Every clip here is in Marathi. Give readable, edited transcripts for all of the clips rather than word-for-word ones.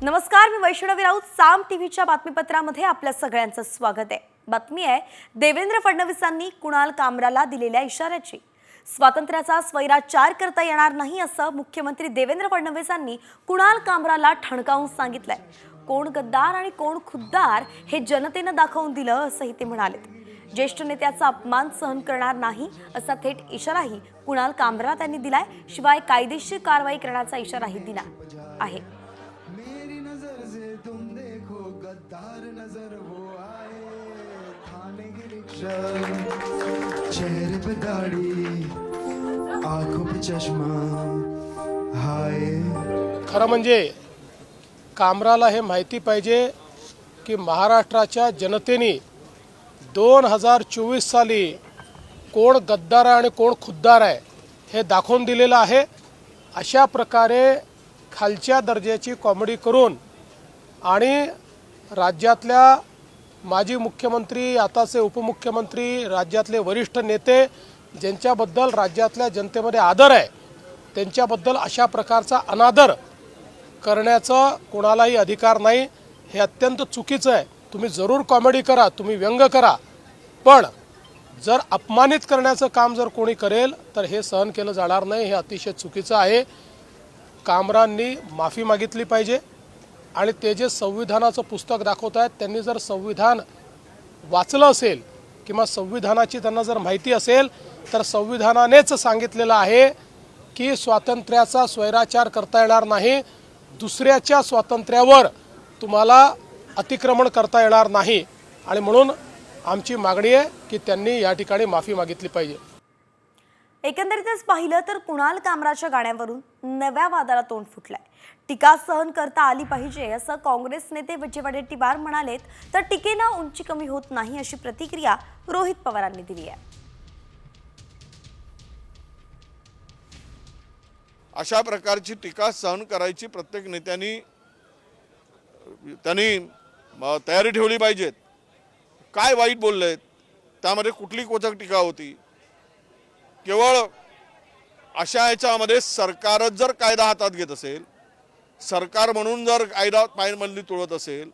नमस्कार, मी वैष्णवी राऊत. साम टीव्हीच्या बातमीपत्रामध्ये आपल्या सगळ्यांचं स्वागत आहे. बातमी आहे देवेंद्र फडणवीसांनी कुणाल कामराला दिलेल्या इशाऱ्याची. स्वातंत्र्याचा स्वैराचार करता येणार नाही असं मुख्यमंत्री देवेंद्र फडणवीसांनी कुणाल कामराला ठणकावून सांगितलंय. कोण गद्दार आणि कोण खुद्दार हे जनतेनं दाखवून दिलं असंही ते म्हणाले. ज्येष्ठ नेत्याचा अपमान सहन करणार नाही असा थेट इशाराही कुणाल कामराला त्यांनी दिलाय. शिवाय कायदेशीर कारवाई करण्याचा इशाराही दिला आहे. चेहरे पे दाढ़ी, आंखों पे चश्मा, हाय. खरं म्हणजे कामराला हे माहिती पाहिजे की महाराष्ट्राच्या जनतेने 2024 साली कोण गद्दार आहे आणि कोण खुद्दार आहे हे दाखवून दिलेलं आहे. अशा प्रकारे खालच्या दर्जाची कॉमेडी करून आणि राज्यातल्या माजी मुख्यमंत्री, आताचे उपमुख्यमंत्री, राज्यातले वरिष्ठ नेते ज्यांच्याबद्दल राज्यातल्या जनतेमध्ये आदर आहे त्यांच्याबद्दल अशा प्रकारचा अनादर करण्याचा कोणालाही अधिकार नाही. हे अत्यंत चुकीचं आहे. तुम्ही जरूर कॉमेडी करा, तुम्ही व्यंग करा, पण जर अपमानित करण्याचं काम जर कोणी करेल तर हे सहन केलं जाणार नाही. हे अतिशय चुकीचं आहे. कामरांनी माफी मागितली पाहिजे आणि ते जे संविधानाचं पुस्तक दाखवत आहेत त्यांनी जर संविधान वाचलं असेल किंवा संविधानाची त्यांना जर माहिती असेल तर संविधानानेच सांगितलेलं आहे की स्वातंत्र्याचा स्वैराचार करता येणार नाही, दुसऱ्याच्या स्वातंत्र्यावर तुम्हाला अतिक्रमण करता येणार नाही. आणि म्हणून आमची मागणी आहे की त्यांनी या ठिकाणी माफी मागितली पाहिजे. एकंदरीतच पाहिलं तर कुणाल कामराच्या गाण्यावरून नव्या वादाला तोंड फुटलंय. टीका सहन करता आली पाहिजे असं काँग्रेस नेते विजय वडेट्टीवार म्हणालेत, तर टीकेनं उंची कमी होत नाही अशी प्रतिक्रिया रोहित पवारांनी दिली आहे. अशा प्रकारची टीका सहन करायची प्रत्येक नेत्यांनी तयारी ठेवली पाहिजे. काय वाईट बोललेत, त्यामध्ये कुठली कोचक टीका होती? केवळ अशा याच्यामध्ये सरकारच जर कायदा हातात घेत असेल, सरकार म्हणून जर कायदा पायमल्ली तोडत असेल,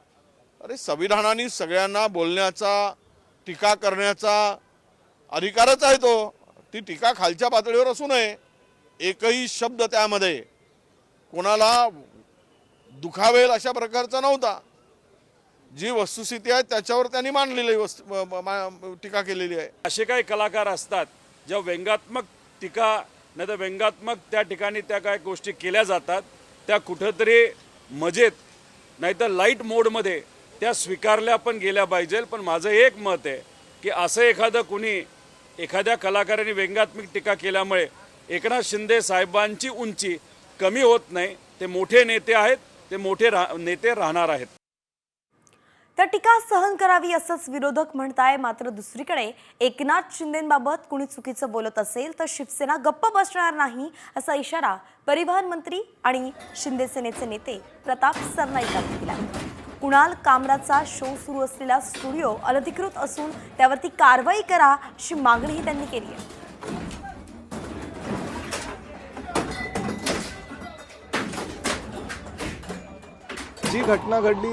अरे संविधानाने सगळ्यांना बोलण्याचा, टीका करण्याचा अधिकारच आहे. ती टीका खालच्या पातळीवर असू नये. एकही शब्द त्यामध्ये कोणाला दुखावेल अशा प्रकारचा नव्हता. जी वस्तुस्थिती आहे त्याच्यावर त्यांनी मांडलेली टीका केलेली आहे. असे काही कलाकार असतात ज्या व्यंगात्मक टीका नाही तर व्यंगात्मक त्या ठिकाणी त्या काय गोष्टी केल्या जातात त्या कुठंतरी मजेत नाही तर लाईट मोडमध्ये त्या स्वीकारल्या पण गेल्या पाहिजे. पण माझं एक मत आहे की असं एखाद्या कलाकाराने व्यंगात्मक टीका केल्यामुळे एकनाथ शिंदे साहेबांची उंची कमी होत नाही. ते मोठे नेते आहेत, ते मोठे नेते राहणार आहेत. तर टीका सहन करावी असंच विरोधक म्हणताय. मात्र दुसरीकडे एकनाथ शिंदेंबाबत कुणी चुकीचं बोलत असेल तर शिवसेना गप्प बसणार नाही असा इशारा परिवहन मंत्री आणि शिंदे सेनेचे नेते प्रताप सरनाईक यांनी दिला. कुणाल कामराचा शो सुरू असलेला स्टुडिओ अनधिकृत असून त्यावरती कारवाई करा अशी मागणीही त्यांनी केली आहे. जी घटना घडली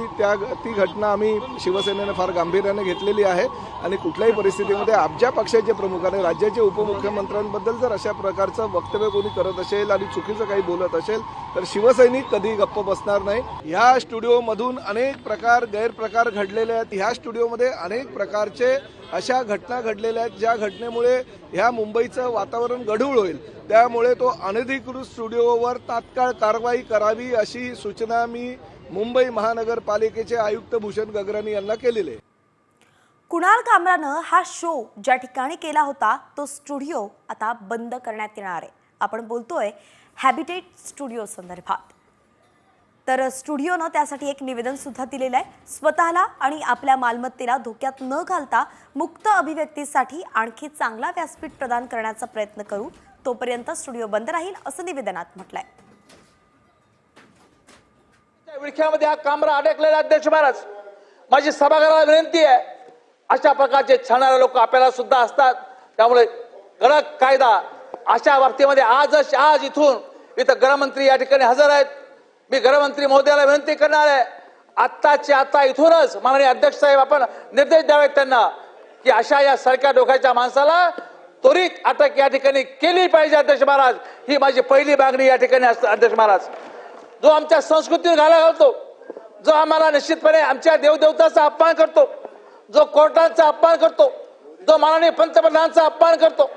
ती घटना आम्ही शिवसेनेने फार गांभीर्याने घेतलेली आहे आणि कुठल्याही परिस्थितीमध्ये आमच्या पक्षाचे प्रमुख आणि राज्याचे उपमुख्यमंत्र्यांबद्दल जर अशा प्रकारचं वक्तव्य कोणी करत असेल आणि चुकीचं काही बोलत असेल तर शिवसैनिक कधी गप्प बसणार नाही. ह्या स्टुडिओमधून अनेक गैरप्रकार घडलेले आहेत. ह्या स्टुडिओमध्ये अनेक प्रकारचे अशा घटना घडलेल्या आहेत ज्या घटनेमुळे ह्या मुंबईचं वातावरण गढूळ होईल. त्यामुळे तो अनधिकृत स्टुडिओवर तात्काळ कारवाई करावी अशी सूचना मी मुंबई महानगरपालिकेचे आयुक्त भूषण गगरानी यांना केलेले. कुणाल कामरानं हा शो ज्या ठिकाणी केला होता तो स्टुडिओ आता बंद करण्यात येणार आहे. आपण बोलतोय हॅबिटेट स्टुडिओ संदर्भात. तर स्टुडिओनं त्यासाठी एक निवेदन सुद्धा दिलेलं आहे. स्वतःला आणि आपल्या मालमत्तेला धोक्यात न घालता मुक्त अभिव्यक्तीसाठी आणखी चांगला व्यासपीठ प्रदान करण्याचा प्रयत्न करू. तोपर्यंत स्टुडिओ बंद राहील असं निवेदनात म्हटलंय. विळख्यामध्ये हा कामरा अडकलेला. अध्यक्ष महाराज, माझी सभागृहाला विनंती आहे, अशा प्रकारचे छळणारे लोक आपल्याला सुद्धा असतात. त्यामुळे कडक कायदा अशा बाबतीमध्ये आज इथून गृहमंत्री या ठिकाणी हजर आहेत. मी गृहमंत्री महोदयाला विनंती करणार आहे, आत्ताच्या आता इथूनच माननीय अध्यक्ष साहेब आपण निर्देश द्यावेत त्यांना की अशा या सारख्या डोक्याच्या माणसाला त्वरित अटक या ठिकाणी केली पाहिजे. अध्यक्ष महाराज, ही माझी पहिली मागणी या ठिकाणी असते. अध्यक्ष महाराज, जो आमच्या संस्कृतीवर घाला घालतो, जो आम्हाला निश्चितपणे आमच्या देवदेवताचा अपमान करतो, जो कोर्टाचा अपमान करतो, जो माननीय पंतप्रधानांचा अपमान करतो,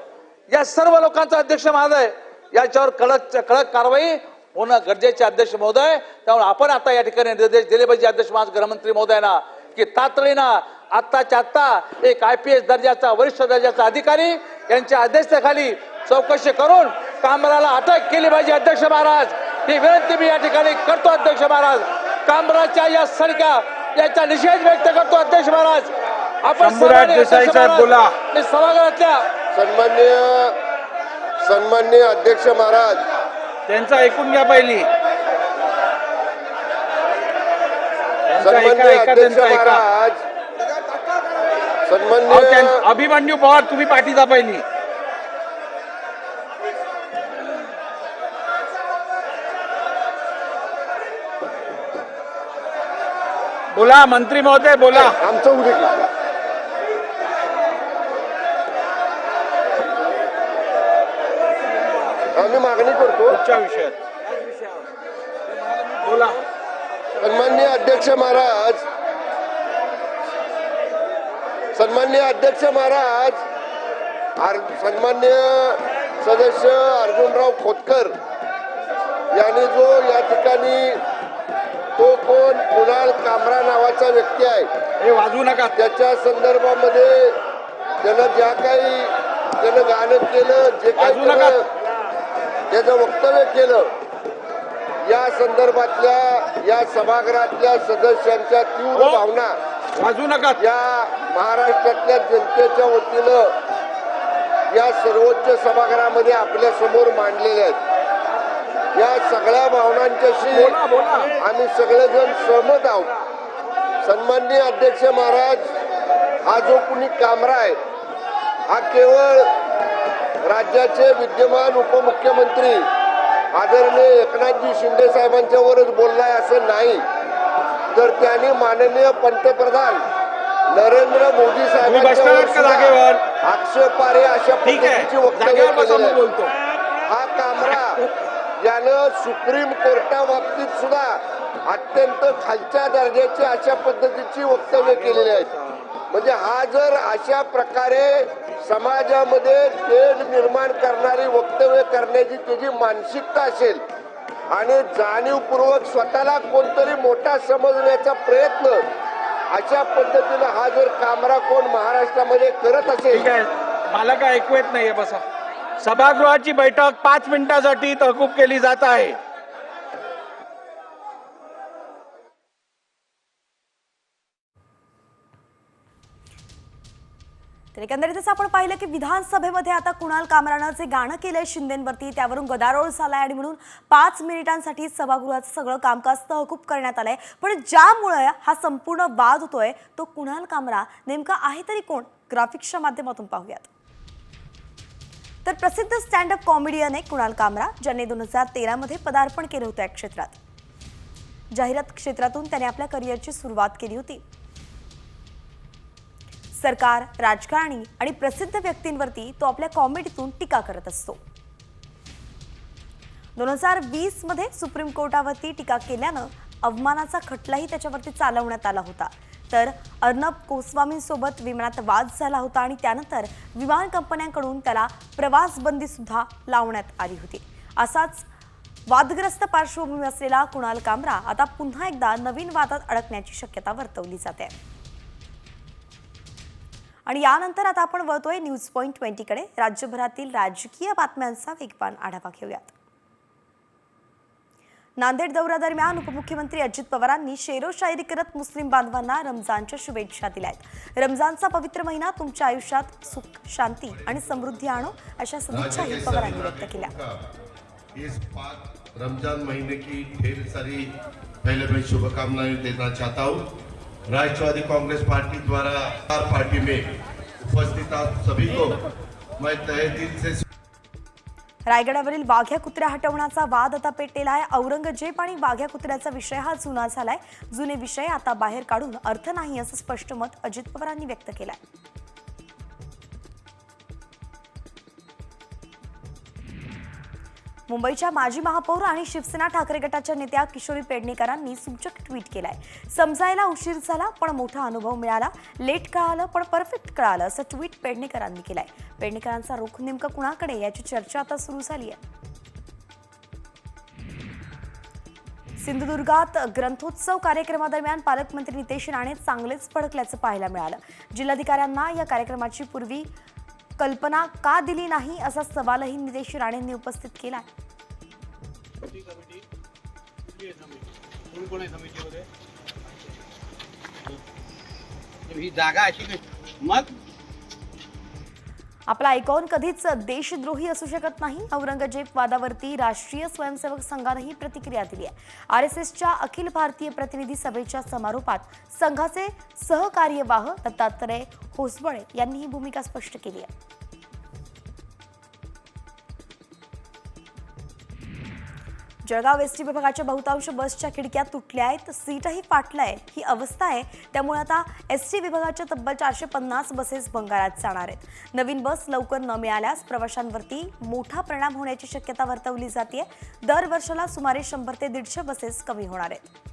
या सर्व लोकांचा अध्यक्ष महोदय याच्यावर कडक कारवाई होणं गरजेचे. अध्यक्ष महोदय, त्यामुळे आपण आता या ठिकाणी निर्देश दिले पाहिजे अध्यक्ष महाराज गृहमंत्री महोदयांना की तातडीनं आत्ताच्या आत्ता एक IPS दर्जाचा वरिष्ठ दर्जाचा अधिकारी यांच्या आदेशाखाली चौकशी करून कामराला अटक केली पाहिजे. अध्यक्ष महाराज, ही विनंती मी या ठिकाणी करतो. अध्यक्ष महाराज, कामराच्या या सडक्या याचा निषेध व्यक्त करतो. अध्यक्ष महाराज, आपण बोला. सभागृहातल्या सन्माननीय अध्यक्ष महाराज, त्यांचा ऐकून घ्या पहिली. सन्माननीय अध्यक्ष महाराज, सन्माननीय अभिमन्यू पवार, तुम्ही पाठीचा पहिली. बोला मंत्री महोदय, बोला. आमचं उद्या आम्ही मागणी करतो पुढच्या विषयात. बोला. सन्माननीय अध्यक्ष महाराज, सन्माननीय अध्यक्ष महाराज, सन्माननीय सदस्य अर्जुनराव खोतकर यांनी जो या ठिकाणी तो कोण कुणाल कामरा नावाचा व्यक्ती आहे, हे वाजवू नका, त्याच्या संदर्भामध्ये त्यानं त्यानं गाणं केलं, जे काही त्याचं वक्तव्य केलं, या संदर्भातल्या या सभागृहातल्या सदस्यांच्या तीव्र भावना वाजू नका या महाराष्ट्रातल्या जनतेच्या वतीनं या सर्वोच्च सभागृहामध्ये आपल्या समोर मांडलेल्या आहेत. या सगळ्या भावनांच्याशी आम्ही सगळेजण सहमत आहोत. सन्माननीय अध्यक्ष महाराज, हा जो कुणी कामरा आहे हा केवळ राज्याचे विद्यमान उपमुख्यमंत्री आदरणीय एकनाथजी शिंदे साहेबांच्यावरच बोललाय असं नाही, तर त्यांनी माननीय पंतप्रधान नरेंद्र मोदी साहेबांच्यावर आक्षेपार्ह अशा पद्धतीची वक्तव्य केलेली आहे. हा कामरा यानं सुप्रीम कोर्टाबाबतीत सुद्धा अत्यंत खालच्या दर्जाची अशा पद्धतीची वक्तव्य केलेली आहेत. म्हणजे हा जर अशा प्रकारे समाजामध्ये तेढ निर्माण करणारी वक्तव्य करण्याची त्याची मानसिकता असेल आणि जाणीवपूर्वक स्वतःला कोणतरी मोठा समजण्याचा प्रयत्न अशा पद्धतीनं हा जर कामरा कोण महाराष्ट्रामध्ये करत असेल, मला काय ऐकू येत नाहीये. बसा. सभागृहाची बैठक 5 मिनिटांसाठी तहकूब केली जात आहे. तर एकंदरीतच आपण पाहिलं की विधानसभेमध्ये आता कुणाल कामरानं जे गाणं केलंय शिंदेंवरती त्यावरून गदारोळ झालाय आणि म्हणून 5 मिनिटांसाठी सभागृहाचं सगळं कामकाज तहकूब करण्यात आलंय. पण ज्यामुळे हा संपूर्ण वाद होतोय तो कुणाल कामरा नेमका आहे तरी कोण, ग्राफिक्सच्या माध्यमातून पाहूयात. तर प्रसिद्ध स्टँडअप कॉमेडियन आहे कुणाल कामरा, ज्याने 2013 मध्ये पदार्पण केलं होतं या क्षेत्रात. जाहिरात क्षेत्रातून त्याने आपल्या करिअरची सुरुवात केली होती. सरकार, राजकारणी आणि प्रसिद्ध व्यक्तींवरती तो आपल्या कॉमेडीतून टीका करत असतो. 2020 मध्ये सुप्रीम कोर्टावरती टीका केल्यानं अवमानाचा खटलाही त्याच्यावरती चालवण्यात आला होता. तर अर्णब गोस्वामींसोबत विमानात वाद झाला होता आणि त्यानंतर विमान कंपन्यांकडून त्याला प्रवास बंदी सुद्धा लावण्यात आली होती. असाच वादग्रस्त पार्श्वभूमी असलेला कुणाल कामरा आता पुन्हा एकदा नवीन वादात अडकण्याची शक्यता वर्तवली जाते. आणि यानंतर आता आपण वळतोय न्यूज पॉइंट 20 कडे. राज्यभरातील राजकीय बातम्यांचा वेगवान आढावा घेऊयात. नांदेड दौऱ्यादरम्यान उपमुख्यमंत्री अजित पवारांनी शेरो शायरी करत मुस्लिम बांधवांना रमजानच्या शुभेच्छा दिल्यात. रमजानचा पवित्र महिना तुमच्या आयुष्यात सुख, शांती आणि समृद्धी आणो अशा सदिच्छाही पवारांनी व्यक्त केल्या. इस पाक रमजान महीने की ढेर सारी पहले मैं शुभकामनाएं देना चाहता हूँ. राष्ट्रवादी कांग्रेस पार्टी द्वारा पार्टी में उपस्थित आप सभी को मैं तहे दिल से रायगडावरील वाघ्या कुत्र्या हटवण्याचा वाद आता पेटलेला आहे. औरंगजेब आणि वाघ्या कुत्र्याचा विषय हा जुना झालाय. जुने विषय आता बाहेर काढून अर्थ नाही असं स्पष्ट मत अजित पवारांनी व्यक्त केलंय. मुंबईच्या माजी महापौर आणि शिवसेना ठाकरे गटाच्या नेत्या किशोरी पेडणेकरांनी सूचक ट्विट केलंय. समजायला उशीर झाला पण मोठा अनुभव मिळाला, लेट कळालं पण परफेक्ट कळालं असं ट्विट पेडणेकरांनी केलंय. पेडणेकरांचा रुख नेमकं कुणाकडे याची चर्चा आता सुरू झाली आहे. सिंधुदुर्गात ग्रंथोत्सव कार्यक्रमादरम्यान पालकमंत्री नितेश राणे चांगलेच भडकल्याचं पाहायला मिळालं. जिल्हाधिकाऱ्यांना या कार्यक्रमाची पूर्वी कल्पना का दिली नाही असा सवालही नितेश राणेंनी उपस्थित केला. आपला आयकॉन कधीच देशद्रोही असू शकत नाही. औरंगजेब वादावरती राष्ट्रीय स्वयंसेवक संघानेही प्रतिक्रिया दिली आहे. RSSच्या अखिल भारतीय प्रतिनिधी सभेच्या समारोपात संघाचे सहकार्यवाह दत्तात्रय होसबळे यांनी ही भूमिका स्पष्ट केली आहे. जळगाव एसटी विभागाच्या बहुतांश बसच्या खिडक्या तुटल्या आहेत, सीटही फाटलाय ही अवस्था आहे. त्यामुळे आता एसटी विभागाच्या तब्बल 450 बसेस भंगारात जाणार आहेत. नवीन बस लवकर न मिळाल्यास प्रवाशांवरती मोठा परिणाम होण्याची शक्यता वर्तवली जाते. दर वर्षाला सुमारे 100 ते 150 बसेस कमी होणार आहेत.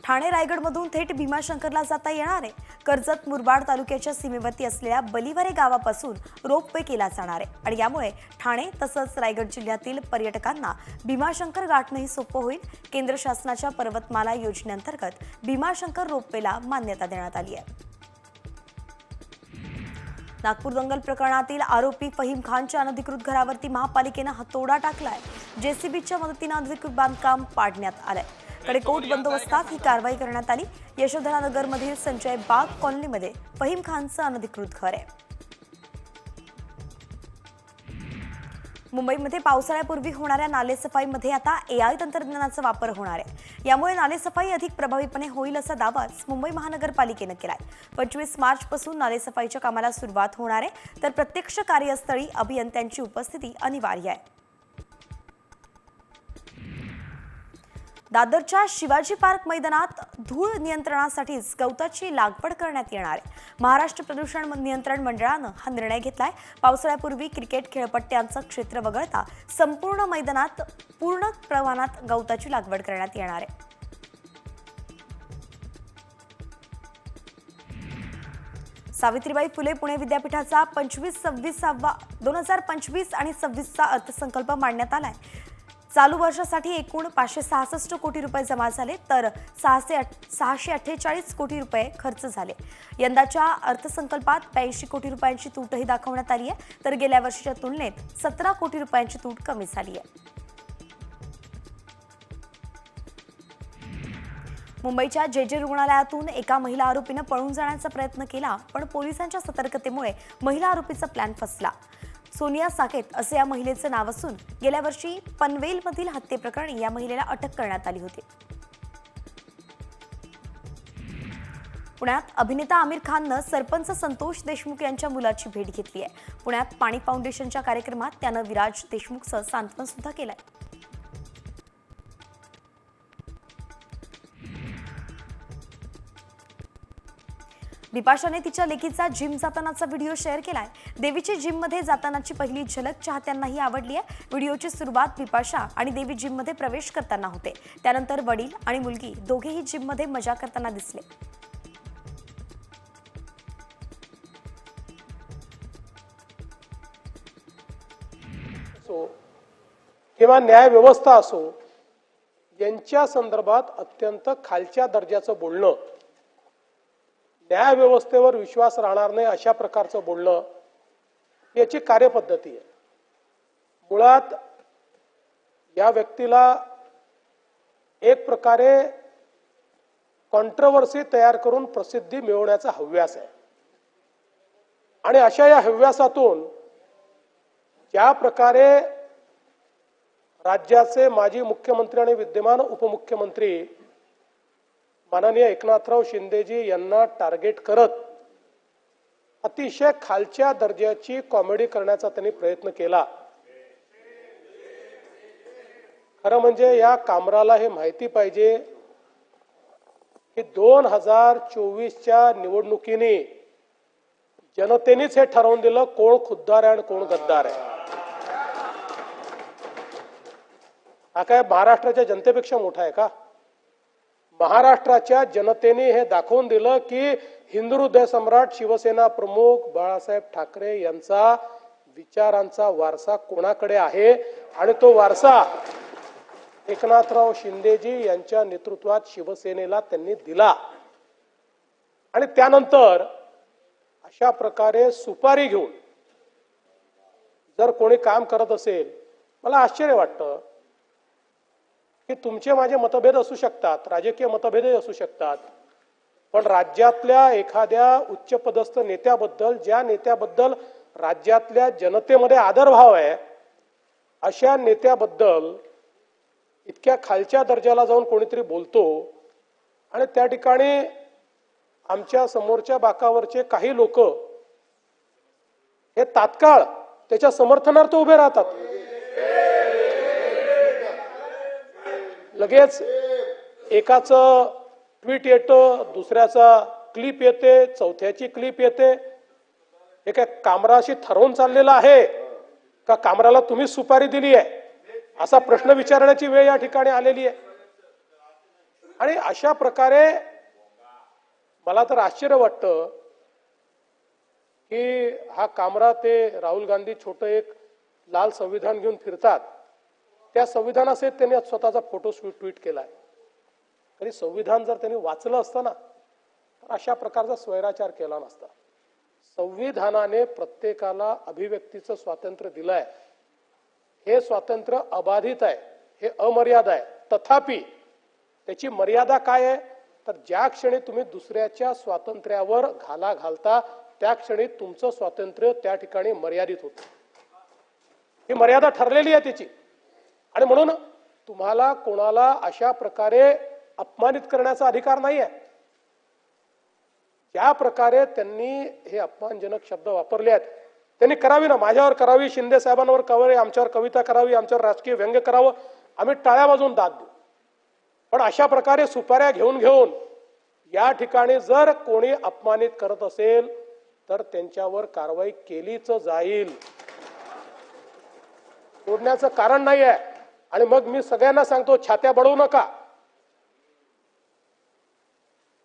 ठाणे रायगडमधून थेट भीमाशंकरला जाता येणार आहे. कर्जत मुरबाड तालुक्याच्या सीमेवरती असलेल्या बलिवारे गावापासून रोपवे केला जाणार आहे आणि यामुळे ठाणे तसंच रायगड जिल्ह्यातील पर्यटकांना भीमाशंकर गाठणंही सोपं होईल. केंद्र शासनाच्या पर्वतमाला योजनेअंतर्गत भीमाशंकर रोपवेला मान्यता देण्यात आली आहे. नागपूर दंगल प्रकरणातील आरोपी फहीम खानच्या अनधिकृत घरावरती महापालिकेनं हातोडा टाकलाय. JCBच्या मदतीनं अनधिकृत बांधकाम पाडण्यात आलंय. कडेकोट बंदोबस्तात ही कारवाई करण्यात आली. यशोधरा नगरमधील संजय बाग कॉलनीमध्ये फहीम खानचं अनधिकृत घर आहे. मुंबईमध्ये पावसाळ्यापूर्वी होणाऱ्या नालेसफाईमध्ये आता AI तंत्रज्ञानाचा वापर होणार आहे. यामुळे नालेसफाई अधिक प्रभावीपणे होईल असा दावाच मुंबई महानगरपालिकेनं केलाय. 25 मार्चपासून नालेसफाईच्या कामाला सुरुवात होणार आहे, तर प्रत्यक्ष कार्यस्थळी अभियंत्यांची उपस्थिती अनिवार्य आहे. दादरच्या शिवाजी पार्क मैदानात धूळ नियंत्रणासाठीच गवताची लागवड करण्यात येणार आहे. महाराष्ट्र प्रदूषण नियंत्रण मंडळानं हा निर्णय घेतलाय. पावसाळ्यापूर्वी क्रिकेट खेळपट्ट्यांचं क्षेत्र वगळता संपूर्ण मैदानात पूर्ण प्रमाणात गवताची लागवड करण्यात येणार आहे. सावित्रीबाई फुले पुणे विद्यापीठाचा 2025 आणि 26चा अर्थसंकल्प मांडण्यात आलाय. चालू वर्षासाठी एकूण 566 कोटी रुपये जमा झाले, तर 648 कोटी रुपये खर्च झाले. यंदाच्या अर्थसंकल्पात 82 कोटी रुपयांची तूटही दाखवण्यात आली आहे, तर गेल्या वर्षीच्या तुलनेत 17 कोटी रुपयांची तूट कमी झाली आहे. मुंबईच्या JJ रुग्णालयातून एका महिला आरोपीनं पळून जाण्याचा प्रयत्न केला, पण पोलिसांच्या सतर्कतेमुळे महिला आरोपीचा प्लॅन फसला. सोनिया साकेत असे या महिलेचं नाव असून गेल्या वर्षी पनवेलमधील हत्येप्रकरणी या महिलेला अटक करण्यात आली होती. पुण्यात अभिनेता आमिर खाननं सरपंच संतोष देशमुख यांच्या मुलाची भेट घेतली आहे. पुण्यात पाणी फाउंडेशनच्या कार्यक्रमात त्यानं विराज देशमुखचं सांत्वन सुद्धा केलंय. बिपाशाने तिच्या लेकीचा जिम जातानाचा व्हिडिओ शेअर केलाय. देवीची जिममध्ये जातानाची पहिली झलक चाहत्यांनाही आवडली आहे. व्हिडिओची सुरुवात बिपाशा आणि देवी जिममध्ये प्रवेश करताना होते. त्यानंतर वडील आणि मुलगी दोघेही जिममध्ये मजा करताना दिसले. किंवा न्याय व्यवस्था असो, यांच्या संदर्भात अत्यंत खालच्या दर्जाचं बोलणं, न्याय व्यवस्थेवर विश्वास राहणार नाही अशा प्रकारचं बोलणं याची कार्यपद्धती आहे. मुळात या व्यक्तीला एक प्रकारे कॉन्ट्रोवर्सी तयार करून प्रसिद्धी मिळवण्याचा हव्यास आहे आणि अशा या हव्यासातून ज्या प्रकारे राज्याचे माजी मुख्यमंत्री आणि विद्यमान उपमुख्यमंत्री माननीय एकनाथराव शिंदेजी यांना टार्गेट करत अतिशय खालच्या दर्जाची कॉमेडी करण्याचा त्यांनी प्रयत्न केला. खरं म्हणजे या कामराला हे माहिती पाहिजे की 2024च्या निवडणुकीने जनतेनेच हे ठरवून दिलं कोण खुद्दार आहे आणि कोण गद्दार आहे. हा काय महाराष्ट्राच्या जनतेपेक्षा मोठा आहे का? महाराष्ट्राच्या जनतेने हे दाखवून दिलं की हिंदुहृदय सम्राट शिवसेना प्रमुख बाळासाहेब ठाकरे यांचा विचारांचा वारसा कोणाकडे आहे आणि तो वारसा एकनाथराव शिंदेजी यांच्या नेतृत्वात शिवसेनेला त्यांनी दिला. आणि त्यानंतर अशा प्रकारे सुपारी घेऊन जर कोणी काम करत असेल, मला आश्चर्य वाटतं की तुमचे माझे मतभेद असू शकतात, राजकीय मतभेदही असू शकतात, पण राज्यातल्या एखाद्या उच्चपदस्थ नेत्याबद्दल, ज्या नेत्याबद्दल राज्यातल्या जनतेमध्ये आदरभाव आहे, अशा नेत्याबद्दल इतक्या खालच्या दर्जाला जाऊन कोणीतरी बोलतो आणि त्या ठिकाणी आमच्या समोरच्या बाकावरचे काही लोक हे तात्काळ त्याच्या समर्थनार्थ उभे राहतात. लगेच एकाचं ट्विट येतं, दुसऱ्याचा क्लिप येते, चौथ्याची क्लिप येते. हे काय कामराशी ठरवून चाललेलं आहे का कामराला तुम्ही सुपारी दिली आहे असा प्रश्न विचारण्याची वेळ या ठिकाणी आलेली आहे. आणि अशा प्रकारे मला तर आश्चर्य वाटतं की हा कामरा ते राहुल गांधी छोटं एक लाल संविधान घेऊन फिरतात, त्या संविधानासहित त्यांनी स्वतःचा फोटो ट्विट केलाय. तरी संविधान जर त्यांनी वाचलं असतं ना तर अशा प्रकारचा स्वैराचार केला नसता. संविधानाने प्रत्येकाला अभिव्यक्तीचं स्वातंत्र्य दिलंय. हे स्वातंत्र्य अबाधित आहे, हे अमर्याद आहे. तथापि त्याची मर्यादा काय आहे तर ज्या क्षणी तुम्ही दुसऱ्याच्या स्वातंत्र्यावर घाला घालता त्या क्षणी तुमचं स्वातंत्र्य त्या ठिकाणी मर्यादित होतं. ही मर्यादा ठरलेली आहे त्याची. आणि म्हणून तुम्हाला कोणाला अशा प्रकारे अपमानित करण्याचा अधिकार नाही आहे. ज्या प्रकारे त्यांनी हे अपमानजनक शब्द वापरले आहेत त्यांनी करावी ना, माझ्यावर करावी, शिंदे साहेबांवर करावी, आमच्यावर कविता करावी, आमच्यावर राजकीय व्यंग्य करावं, आम्ही टाळ्या वाजवून दाद देऊ. पण अशा प्रकारे सुपाऱ्या घेऊन घेऊन या ठिकाणी जर कोणी अपमानित करत असेल तर त्यांच्यावर कारवाई केलीच जाईल. सोडण्याचं कारण नाही आहे. आणि मग मी सगळ्यांना सांगतो, छात्या बडवू नका.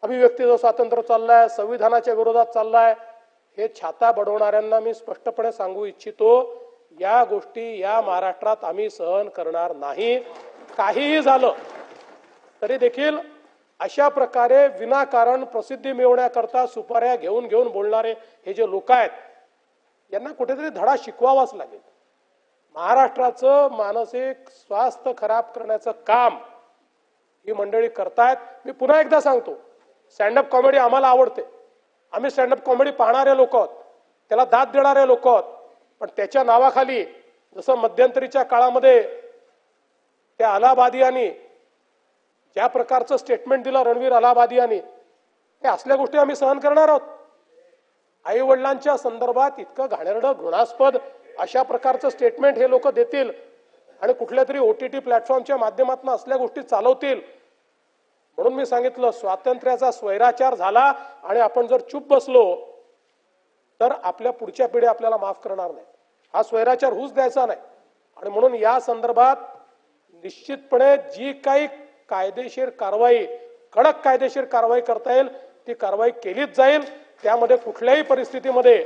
अभिव्यक्तीचं स्वातंत्र्य चाललंय, संविधानाच्या विरोधात चाललाय, हे छाता बडवणाऱ्यांना मी स्पष्टपणे सांगू इच्छितो, या गोष्टी या महाराष्ट्रात आम्ही सहन करणार नाही. काहीही झालं तरी देखील अशा प्रकारे विनाकारण प्रसिद्धी मिळवण्याकरता सुपाऱ्या घेऊन घेऊन बोलणारे हे जे लोक आहेत यांना कुठेतरी धडा शिकवावाच लागेल. महाराष्ट्राचं मानसिक स्वास्थ्य खराब करण्याचं काम ही मंडळी करतायत. मी पुन्हा एकदा सांगतो, स्टँडअप कॉमेडी आम्हाला आवडते, आम्ही स्टँडअप कॉमेडी पाहणारे लोक आहोत, त्याला दाद देणारे लोक आहोत. पण त्याच्या नावाखाली जसं मध्यंतरीच्या काळामध्ये त्या अलाहाबादियांनी ज्या प्रकारचं स्टेटमेंट दिलं रणवीर अलाहाबादियांनी, हे असल्या गोष्टी आम्ही सहन करणार आहोत. आई वडिलांच्या संदर्भात इतकं घाणेरडं घृणास्पद अशा प्रकारचं स्टेटमेंट हे लोक देतील आणि कुठल्या तरी OTT प्लॅटफॉर्मच्या माध्यमातून असल्या गोष्टी चालवतील. म्हणून मी सांगितलं, स्वातंत्र्याचा स्वैराचार झाला आणि आपण जर चूप बसलो तर आपल्या पुढच्या पिढ्या आपल्याला माफ करणार नाही. हा स्वैराचार होऊच द्यायचा नाही. आणि म्हणून या संदर्भात निश्चितपणे जी काही कायदेशीर कारवाई, कडक कायदेशीर कारवाई करता येईल ती कारवाई केलीच जाईल. त्यामध्ये कुठल्याही परिस्थितीमध्ये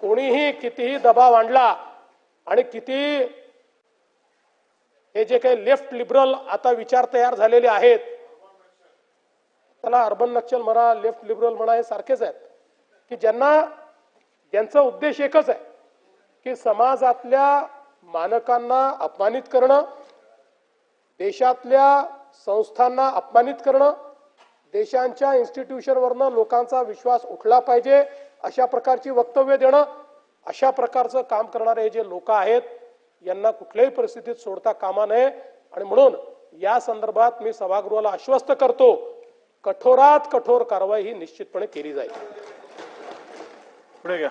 कोणीही कितीही दबाव आणला आणि किती हे जे काही लेफ्ट लिबरल आता विचार तयार झालेले आहेत, त्याला अर्बन नक्षल म्हणा, लेफ्ट लिबरल म्हणा, हे सारखेच आहेत की ज्यांचा उद्देश एकच आहे की समाजातल्या मानकांना अपमानित करणं, देशातल्या संस्थांना अपमानित करणं, देशांच्या इन्स्टिट्यूशनवरनं लोकांचा विश्वास उठला पाहिजे अशा प्रकारची वक्तव्य देणं, अशा प्रकारचं काम करणारे हे जे लोक आहेत यांना कुठल्याही परिस्थितीत सोडता कामा नये. आणि म्हणून या संदर्भात मी सभागृहाला आश्वस्त करतो, कठोरात कठोर कारवाई ही निश्चितपणे केली जाईल. पुढे घ्या.